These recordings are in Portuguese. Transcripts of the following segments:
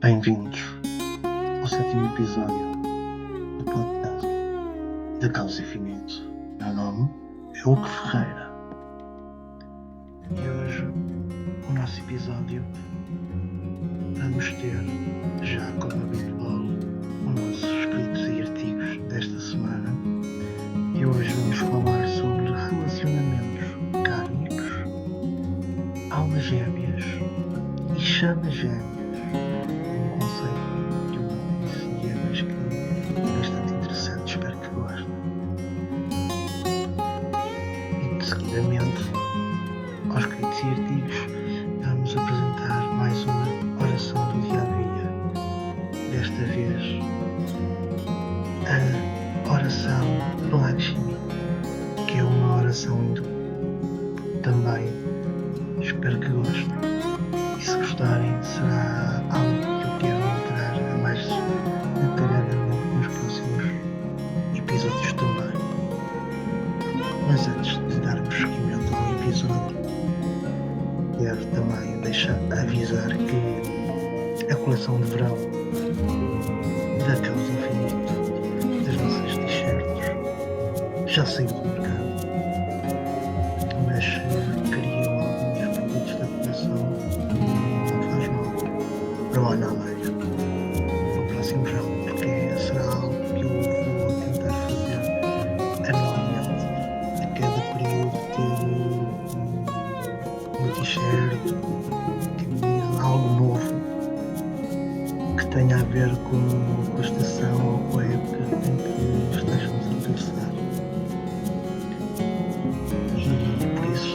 Bem-vindos ao sétimo episódio do podcast da Caos Infinito. Meu nome é Hugo Ferreira e hoje o nosso episódio vamos ter, já como habitual, os nossos escritos e artigos desta semana, e hoje vamos falar sobre relacionamentos kármicos, almas gêmeas e chamas gêmeas. Um conceito que eu não conhecia, mas que é bastante interessante, espero que gostem. E seguidamente aos escritos e artigos vamos apresentar mais uma oração do dia a dia. Desta vez a oração Lakshmi, que é uma oração hindu. Também espero que gostem. E se gostarem, será algo que eu quero entrar a mais detalhadamente nos próximos episódios também. Mas antes de darmos seguimento ao episódio, quero também avisar que a coleção de verão da Caos Infinito, das nossas t-shirts, já saiu do mercado. Mas se queriam alguns produtos da coleção, não faz mal. Para o ano a mais, no próximo verão, porque será algo que eu vou tentar fazer anualmente. A cada período ter uma t-shirt, algo novo que tenha a ver com a estação ou com a época em que estejamos a atravessar. E por isso,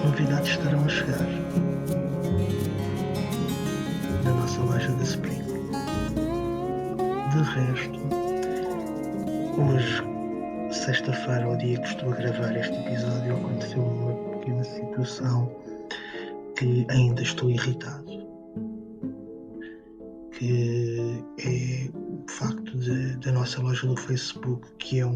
novidades estarão a chegar na nossa loja da Spring. De resto, hoje, sexta-feira, ao dia que estou a gravar este episódio, aconteceu uma pequena situação que ainda estou irritado, que é o facto da nossa loja do Facebook, que é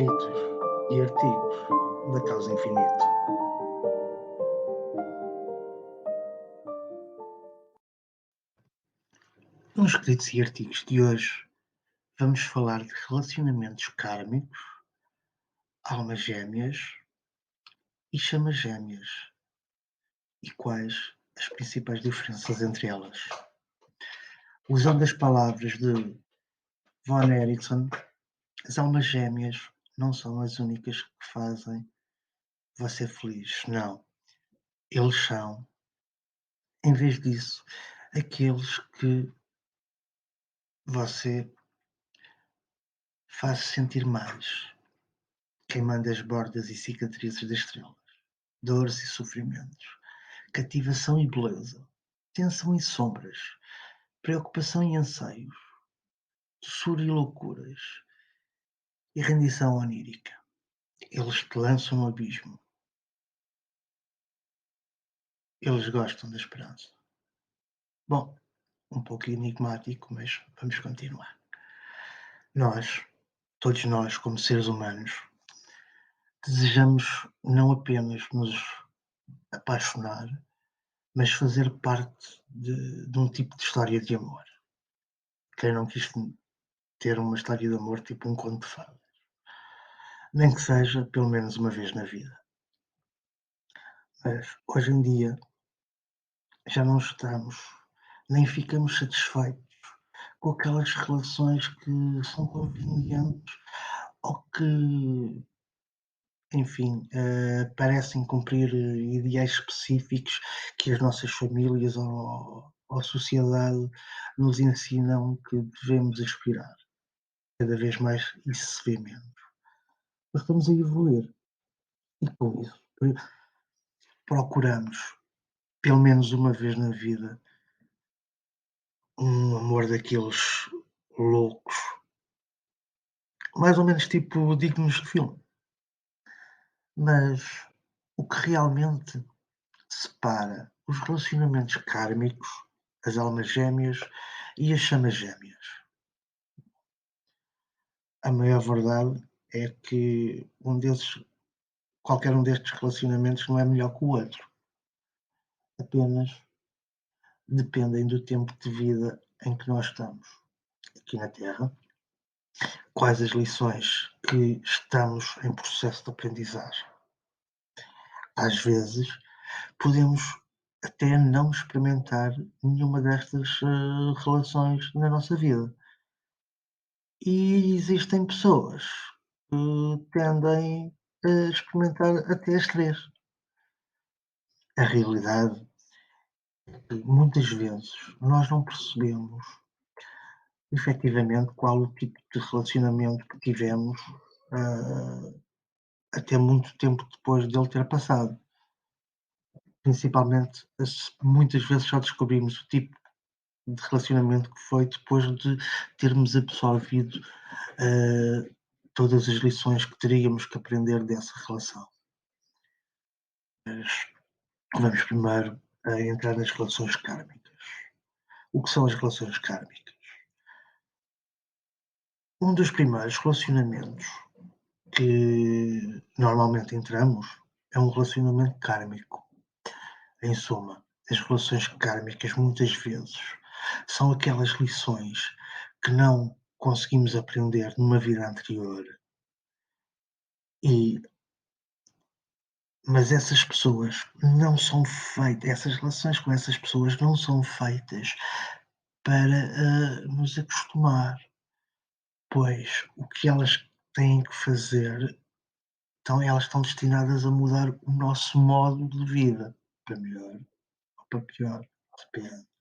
escritos e artigos da Causa Infinito. Nos escritos e artigos de hoje, vamos falar de relacionamentos kármicos, almas gêmeas e chamas gêmeas e quais as principais diferenças entre elas. Usando as palavras de Von Erickson, as almas gêmeas não são as únicas que fazem você feliz, não. Eles são, em vez disso, aqueles que você faz sentir mais, queimando as bordas e cicatrizes das estrelas, dores e sofrimentos, cativação e beleza, tensão e sombras, preocupação e anseios, doçura e loucuras, e rendição onírica. Eles te lançam no abismo. Eles gostam da esperança. Bom, um pouco enigmático, mas vamos continuar. Nós, todos nós, como seres humanos, desejamos não apenas nos apaixonar, mas fazer parte de um tipo de história de amor. Quem não quis ter uma história de amor tipo um conto de fadas? Nem que seja pelo menos uma vez na vida. Mas hoje em dia já não estamos, nem ficamos satisfeitos com aquelas relações que são convenientes ou que, enfim, parecem cumprir ideais específicos que as nossas famílias ou a sociedade nos ensinam que devemos aspirar. Cada vez mais isso se vê menos. Nós estamos a evoluir e com isso procuramos, pelo menos uma vez na vida, um amor daqueles loucos, mais ou menos tipo dignos de filme. Mas o que realmente separa os relacionamentos kármicos, as almas gêmeas e as chamas gêmeas? A maior verdade é que qualquer um destes relacionamentos não é melhor que o outro. Apenas dependem do tempo de vida em que nós estamos aqui na Terra, quais as lições que estamos em processo de aprendizagem. Às vezes, podemos até não experimentar nenhuma destas relações na nossa vida. E existem pessoas que tendem a experimentar até as três. A realidade é que muitas vezes nós não percebemos efetivamente qual o tipo de relacionamento que tivemos ah, até muito tempo depois dele ter passado. Principalmente, muitas vezes só descobrimos o tipo de relacionamento que foi depois de termos absorvido todas as lições que teríamos que aprender dessa relação. Mas vamos primeiro entrar nas relações kármicas. O que são as relações kármicas? Um dos primeiros relacionamentos que normalmente entramos é um relacionamento kármico. Em suma, as relações kármicas muitas vezes são aquelas lições que não conseguimos aprender numa vida anterior e mas essas pessoas não são feitas, essas relações com essas pessoas não são feitas para nos acostumar, pois o que elas têm que fazer, então elas estão destinadas a mudar o nosso modo de vida, para melhor ou para pior, depende.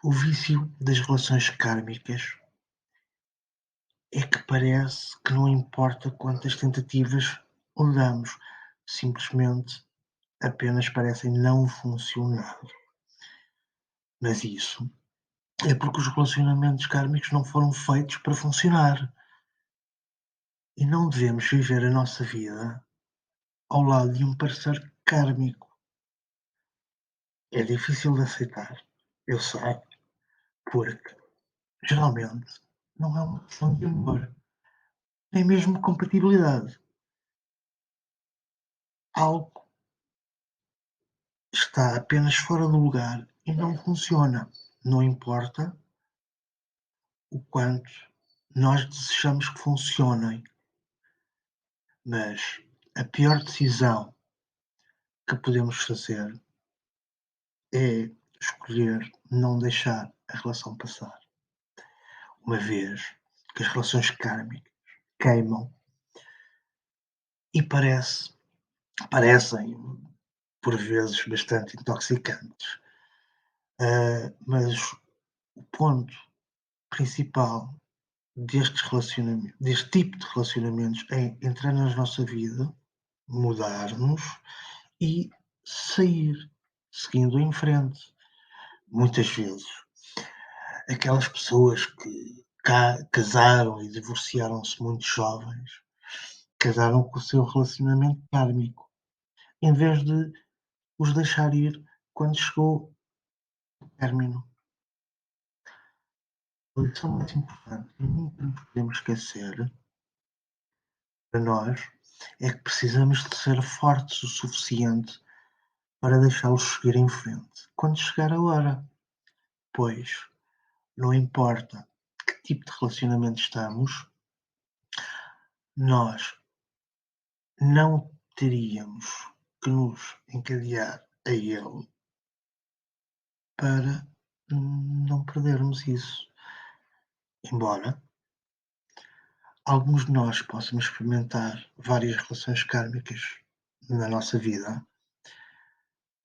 O vício das relações kármicas é que parece que não importa quantas tentativas lhe damos, simplesmente apenas parecem não funcionar. Mas isso é porque os relacionamentos kármicos não foram feitos para funcionar. E não devemos viver a nossa vida ao lado de um parceiro kármico. É difícil de aceitar, eu sei, porque geralmente não é uma questão de amor, nem mesmo compatibilidade. Algo está apenas fora do lugar e não funciona. Não importa o quanto nós desejamos que funcionem, mas a pior decisão que podemos fazer é escolher não deixar a relação passar. Uma vez que as relações kármicas queimam e parecem por vezes bastante intoxicantes. Mas o ponto principal deste tipo de relacionamentos é entrar na nossa vida, mudar-nos e sair, seguindo em frente. Muitas vezes, aquelas pessoas que casaram e divorciaram-se muito jovens, casaram com o seu relacionamento kármico, em vez de os deixar ir quando chegou o término. A lição mais importante que nunca nos podemos esquecer, para nós, é que precisamos de ser fortes o suficiente para deixá-los seguir em frente, quando chegar a hora. Pois, não importa que tipo de relacionamento estamos, nós não teríamos que nos encadear a ele para não perdermos isso. Embora alguns de nós possamos experimentar várias relações kármicas na nossa vida,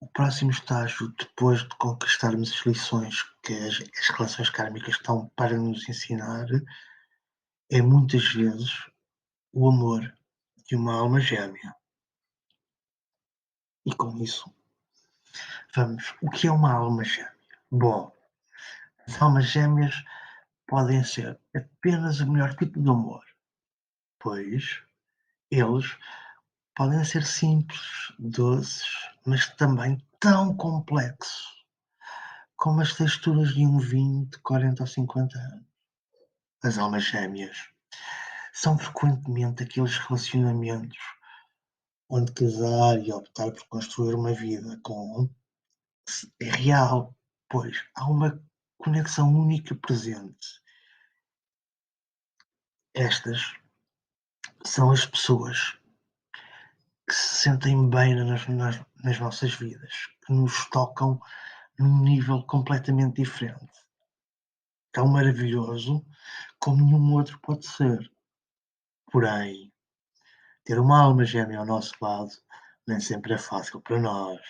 o próximo estágio, depois de conquistarmos as lições que as relações kármicas estão para nos ensinar, é muitas vezes o amor de uma alma gêmea. E com isso, vamos. O que é uma alma gêmea? Bom, as almas gêmeas podem ser apenas o melhor tipo de amor, pois eles podem ser simples, doces, mas também tão complexos como as texturas de um vinho de 40 ou 50 anos. As almas gêmeas são frequentemente aqueles relacionamentos onde casar e optar por construir uma vida com é real, pois há uma conexão única presente. Estas são as pessoas que se sentem bem nas nossas vidas, que nos tocam num nível completamente diferente, tão maravilhoso como nenhum outro pode ser. Porém, ter uma alma gêmea ao nosso lado nem sempre é fácil para nós.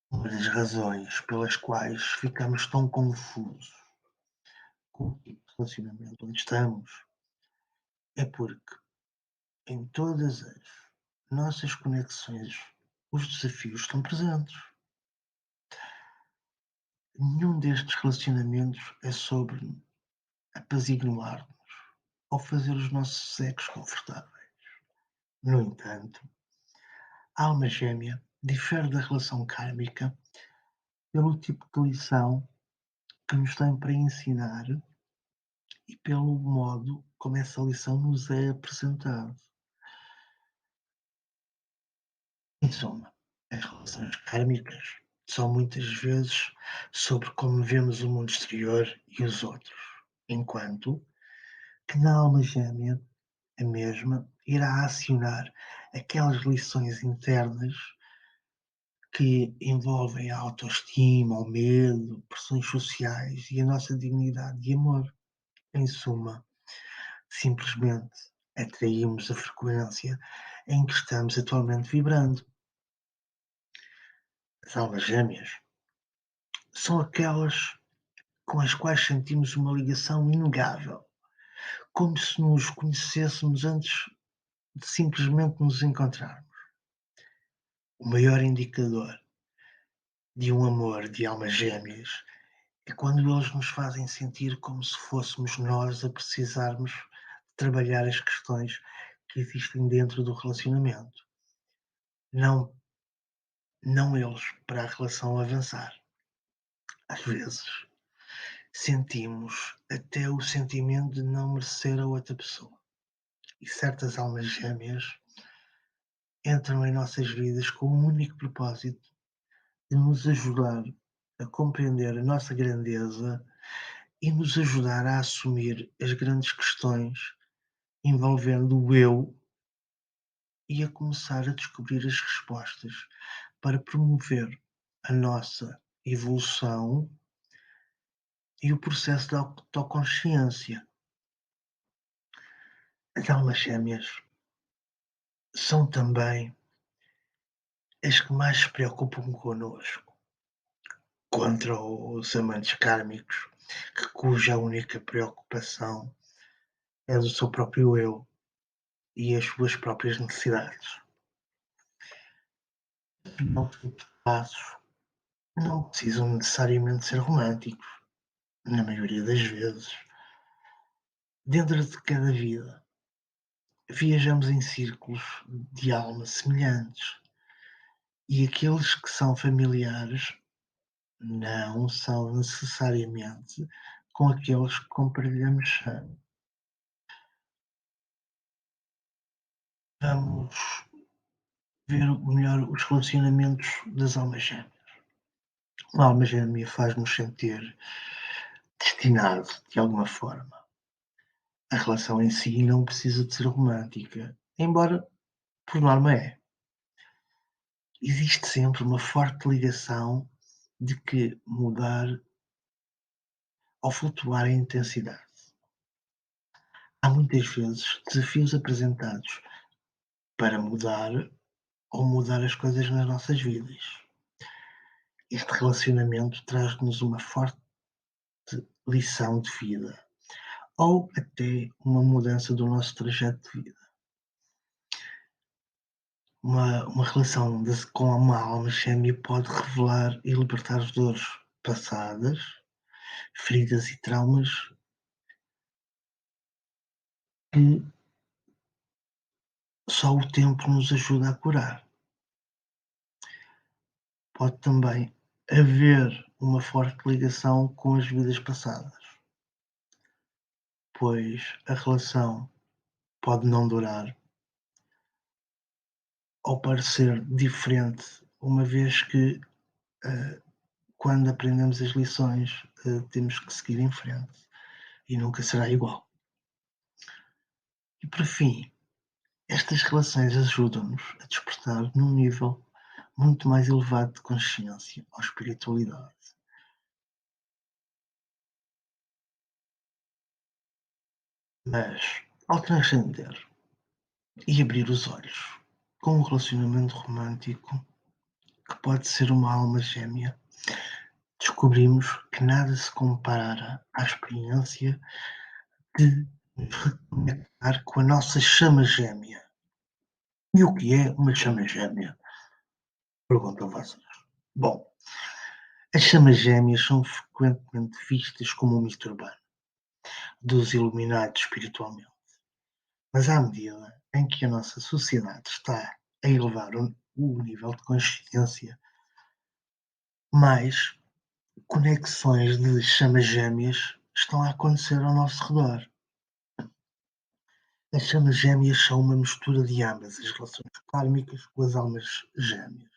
Uma das razões pelas quais ficamos tão confusos com o tipo de relacionamento onde estamos é porque em todas as nossas conexões os desafios estão presentes. Nenhum destes relacionamentos é sobre apaziguar-nos ou fazer os nossos egos confortáveis. No entanto, a alma gêmea difere da relação kármica pelo tipo de lição que nos tem para ensinar e pelo modo como essa lição nos é apresentada. Em suma, as relações kármicas são muitas vezes sobre como vemos o mundo exterior e os outros, enquanto que na alma gêmea a mesma irá acionar aquelas lições internas que envolvem a autoestima, o medo, pressões sociais e a nossa dignidade e amor. Em suma, simplesmente atraímos a frequência em que estamos atualmente vibrando. As almas gêmeas são aquelas com as quais sentimos uma ligação inegável, como se nos conhecêssemos antes de simplesmente nos encontrarmos. O maior indicador de um amor de almas gêmeas é quando eles nos fazem sentir como se fôssemos nós a precisarmos de trabalhar as questões que existem dentro do relacionamento. Não, não eles para a relação avançar. Às vezes, sentimos até o sentimento de não merecer a outra pessoa. E certas almas gêmeas entram em nossas vidas com o único propósito de nos ajudar a compreender a nossa grandeza e nos ajudar a assumir as grandes questões envolvendo o eu e a começar a descobrir as respostas para promover a nossa evolução e o processo de autoconsciência. As almas gêmeas são também as que mais se preocupam connosco, contra os amantes kármicos, cuja única preocupação é do seu próprio eu e as suas próprias necessidades. Afinal, os laços não precisam necessariamente ser românticos, na maioria das vezes. Dentro de cada vida, viajamos em círculos de alma semelhantes e aqueles que são familiares não são necessariamente com aqueles que compartilhamos sangue. Vamos ver melhor os relacionamentos das almas gêmeas. Uma alma gêmea faz-nos sentir destinados de alguma forma. A relação em si não precisa de ser romântica, embora por norma é. Existe sempre uma forte ligação de que mudar ou flutuar em intensidade. Há muitas vezes desafios apresentados para mudar ou mudar as coisas nas nossas vidas. Este relacionamento traz-nos uma forte lição de vida ou até uma mudança do nosso trajeto de vida. Uma relação com uma alma gêmea pode revelar e libertar as dores passadas, feridas e traumas que só o tempo nos ajuda a curar. Pode também haver uma forte ligação com as vidas passadas, pois a relação pode não durar ou parecer diferente, uma vez que quando aprendemos as lições temos que seguir em frente e nunca será igual. E por fim, estas relações ajudam-nos a despertar num nível muito mais elevado de consciência ou espiritualidade. Mas, ao transcender e abrir os olhos com um relacionamento romântico, que pode ser uma alma gêmea, descobrimos que nada se compara à experiência de nos reconectar com a nossa chama gêmea. E o que é uma chama gêmea? Perguntam vocês. Bom, as chamas gêmeas são frequentemente vistas como um mito urbano dos iluminados espiritualmente. Mas à medida em que a nossa sociedade está a elevar o nível de consciência, mais conexões de chamas gêmeas estão a acontecer ao nosso redor. As chamas gêmeas são uma mistura de ambas as relações kármicas com as almas gêmeas,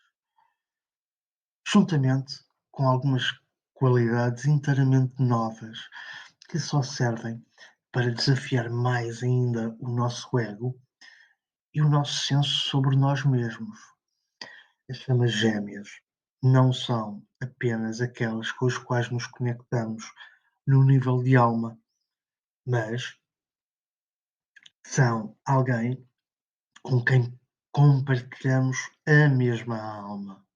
juntamente com algumas qualidades inteiramente novas que só servem para desafiar mais ainda o nosso ego e o nosso senso sobre nós mesmos. As chamas gêmeas não são apenas aquelas com as quais nos conectamos no nível de alma, mas são alguém com quem compartilhamos a mesma alma.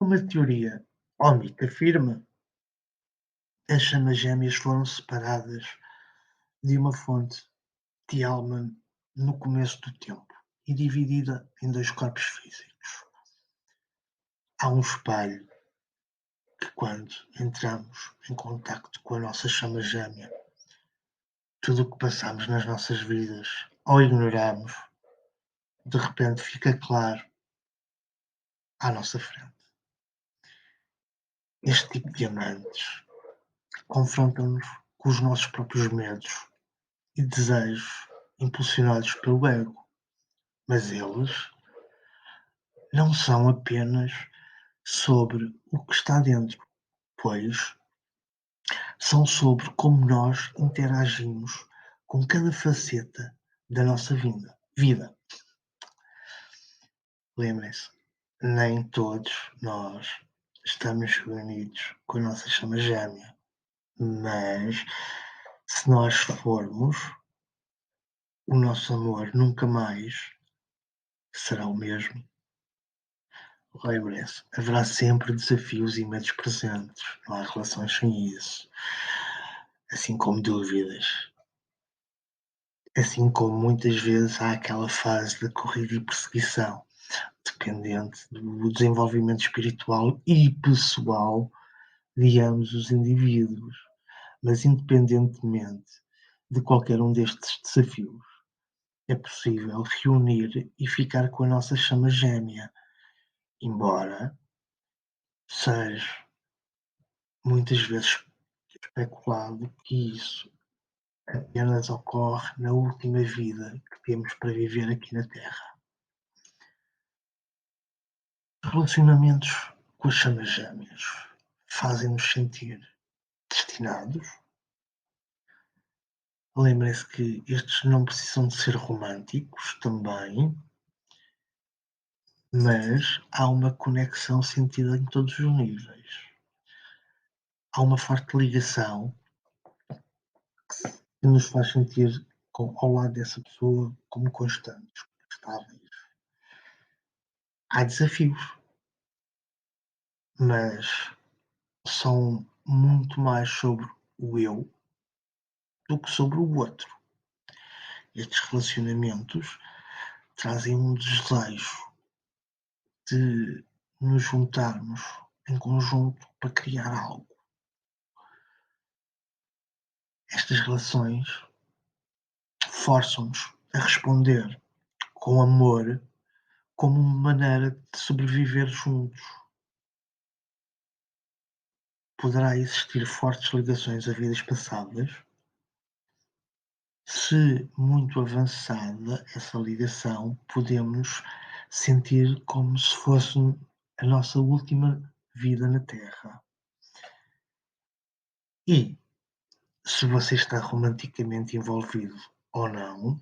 Uma teoria ou mito afirma as chamas gêmeas foram separadas de uma fonte de alma no começo do tempo e dividida em dois corpos físicos. Há um espelho que, quando entramos em contacto com a nossa chama gêmea, tudo o que passamos nas nossas vidas ou ignoramos, de repente fica claro à nossa frente. Este tipo de amantes confrontam-nos com os nossos próprios medos e desejos impulsionados pelo ego, mas eles não são apenas sobre o que está dentro, pois são sobre como nós interagimos com cada faceta da nossa vida. Lembrem-se, nem todos nós estamos reunidos com a nossa chama gêmea, mas se nós formos, o nosso amor nunca mais será o mesmo. Lembrem-se, haverá sempre desafios e medos presentes, não há relações sem isso, assim como dúvidas, assim como muitas vezes há aquela fase de corrida e perseguição, dependente do desenvolvimento espiritual e pessoal de ambos os indivíduos. Mas independentemente de qualquer um destes desafios, é possível reunir e ficar com a nossa chama gêmea, embora seja muitas vezes especulado que isso apenas ocorre na última vida que temos para viver aqui na Terra. Relacionamentos com as chamas gêmeas fazem-nos sentir destinados. Lembrem-se que estes não precisam de ser românticos também, mas há uma conexão sentida em todos os níveis. Há uma forte ligação que nos faz sentir ao lado dessa pessoa como constantes, estáveis. Há desafios, mas são muito mais sobre o eu do que sobre o outro. Estes relacionamentos trazem um desejo de nos juntarmos em conjunto para criar algo. Estas relações forçam-nos a responder com amor como uma maneira de sobreviver juntos. Poderá existir fortes ligações a vidas passadas. Se muito avançada essa ligação, podemos sentir como se fosse a nossa última vida na Terra. E se você está romanticamente envolvido ou não,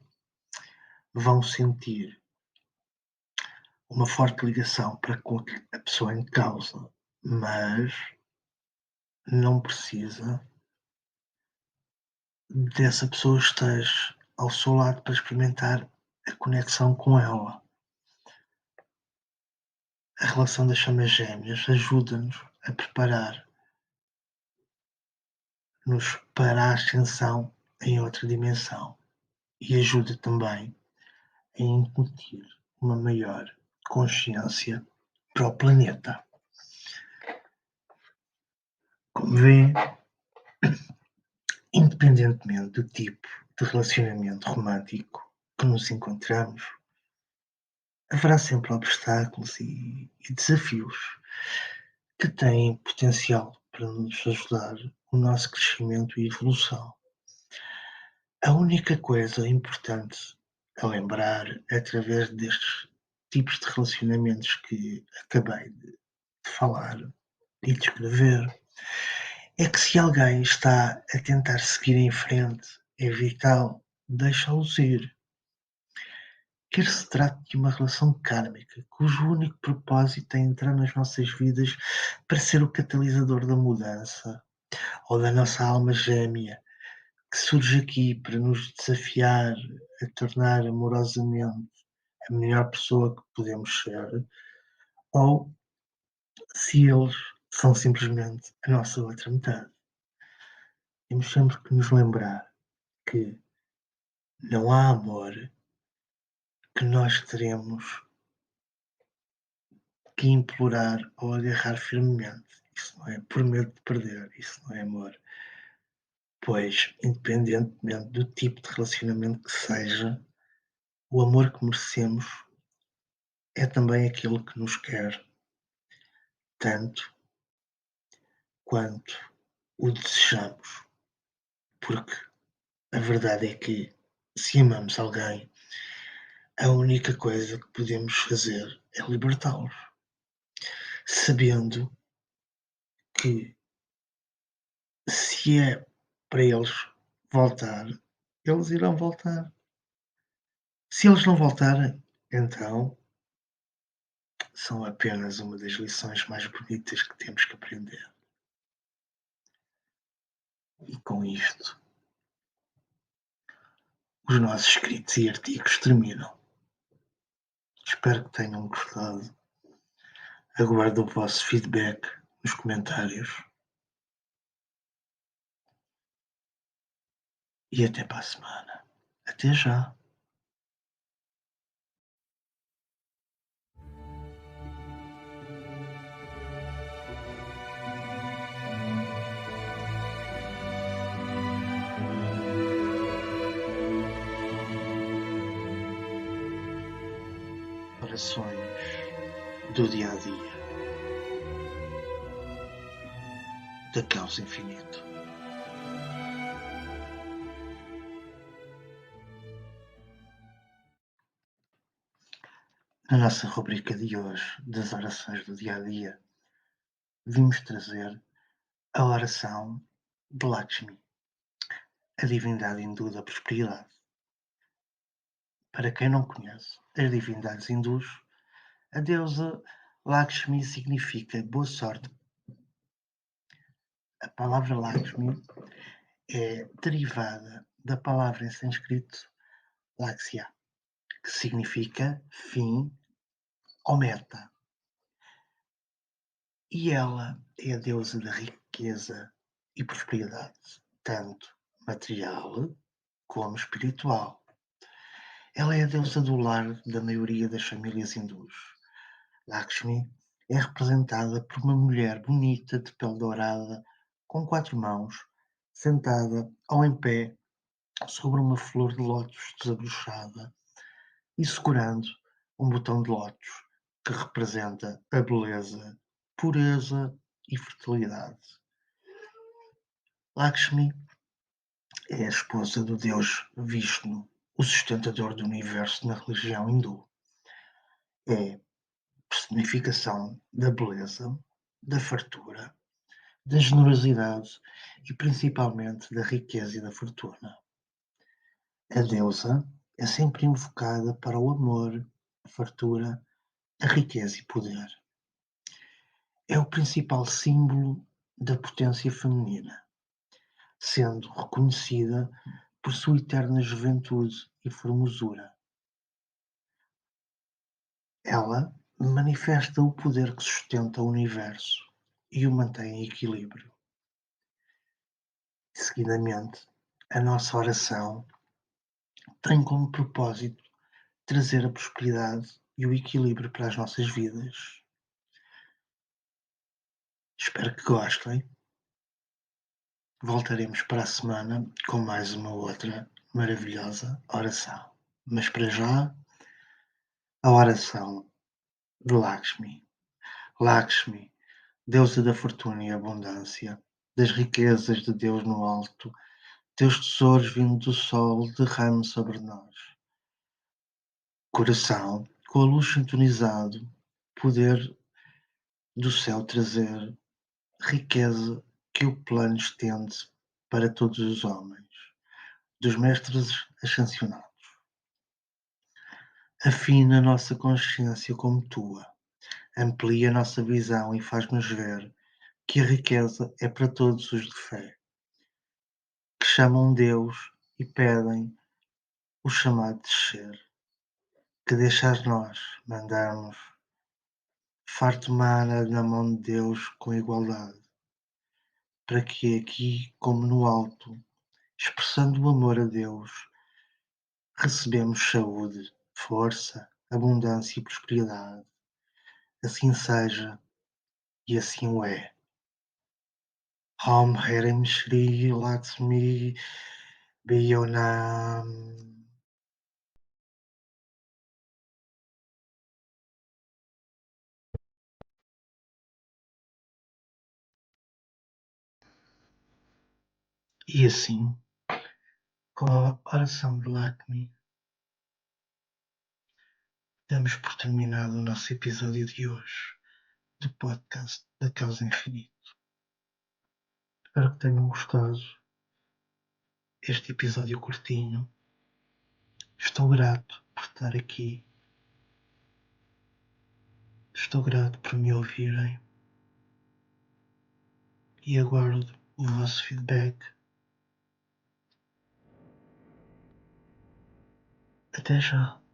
vão sentir uma forte ligação para com a pessoa em causa, mas não precisa dessa pessoa esteja ao seu lado para experimentar a conexão com ela. A relação das chamas gêmeas ajuda-nos a preparar-nos para a ascensão em outra dimensão e ajuda também a incutir uma maior consciência para o planeta. Como vê, independentemente do tipo de relacionamento romântico que nos encontramos, haverá sempre obstáculos e desafios que têm potencial para nos ajudar no nosso crescimento e evolução. A única coisa importante a lembrar através destes tipos de relacionamentos que acabei de falar e de escrever é que se alguém está a tentar seguir em frente, é vital deixá-los ir. Quer se trate de uma relação kármica, cujo único propósito é entrar nas nossas vidas para ser o catalisador da mudança, ou da nossa alma gêmea, que surge aqui para nos desafiar a tornar amorosamente a melhor pessoa que podemos ser, ou se eles são simplesmente a nossa outra metade. Temos sempre que nos lembrar que não há amor que nós teremos que implorar ou agarrar firmemente. Isso não é por medo de perder, isso não é amor. Pois, independentemente do tipo de relacionamento que seja, o amor que merecemos é também aquele que nos quer tanto quanto o desejamos, porque a verdade é que se amamos alguém, a única coisa que podemos fazer é libertá-los, sabendo que se é para eles voltar, eles irão voltar. Se eles não voltarem, então são apenas uma das lições mais bonitas que temos que aprender. E com isto, os nossos escritos e artigos terminam. Espero que tenham gostado. Aguardo o vosso feedback nos comentários. E até para a semana. Até já. Orações do dia a dia da causa infinito. Na nossa rubrica de hoje, das orações do dia a dia, vimos trazer a oração de Lakshmi, a divindade hindu da prosperidade. Para quem não conhece as divindades hindus, a deusa Lakshmi significa boa sorte. A palavra Lakshmi é derivada da palavra em sânscrito Lakshya, que significa fim ou meta. E ela é a deusa da riqueza e prosperidade, tanto material como espiritual. Ela é a deusa do lar da maioria das famílias hindus. Lakshmi é representada por uma mulher bonita de pele dourada, com 4 mãos, sentada ou em pé sobre uma flor de lótus desabrochada e segurando um botão de lótus que representa a beleza, pureza e fertilidade. Lakshmi é a esposa do deus Vishnu, o sustentador do universo na religião hindu. É personificação da beleza, da fartura, da generosidade e principalmente da riqueza e da fortuna. A deusa é sempre invocada para o amor, a fartura, a riqueza e poder. É o principal símbolo da potência feminina, sendo reconhecida por sua eterna juventude e formosura. Ela manifesta o poder que sustenta o universo e o mantém em equilíbrio. Seguidamente, a nossa oração tem como propósito trazer a prosperidade e o equilíbrio para as nossas vidas. Espero que gostem. Voltaremos para a semana com mais uma outra maravilhosa oração. Mas para já, a oração de Lakshmi. Lakshmi, deusa da fortuna e abundância, das riquezas de Deus no alto, teus tesouros vindo do sol derrame sobre nós. Coração, com a luz sintonizado, poder do céu trazer riqueza que o plano estende para todos os homens, dos mestres ascensionados. Afina a nossa consciência como tua, amplia a nossa visão e faz-nos ver que a riqueza é para todos os de fé, que chamam Deus e pedem o chamado descer, que deixas nós mandarmos farto mana na mão de Deus com igualdade, para que aqui como no alto, expressando o amor a Deus, recebemos saúde, força, abundância e prosperidade. Assim seja e assim o é. Om Harim Shri Lakshmi Biyonam. E assim, com a oração do Lakme, damos por terminado o nosso episódio de hoje do podcast da Causa Infinito. Espero que tenham gostado. Este episódio curtinho. Estou grato por estar aqui. Estou grato por me ouvirem. E aguardo o vosso feedback. Até já.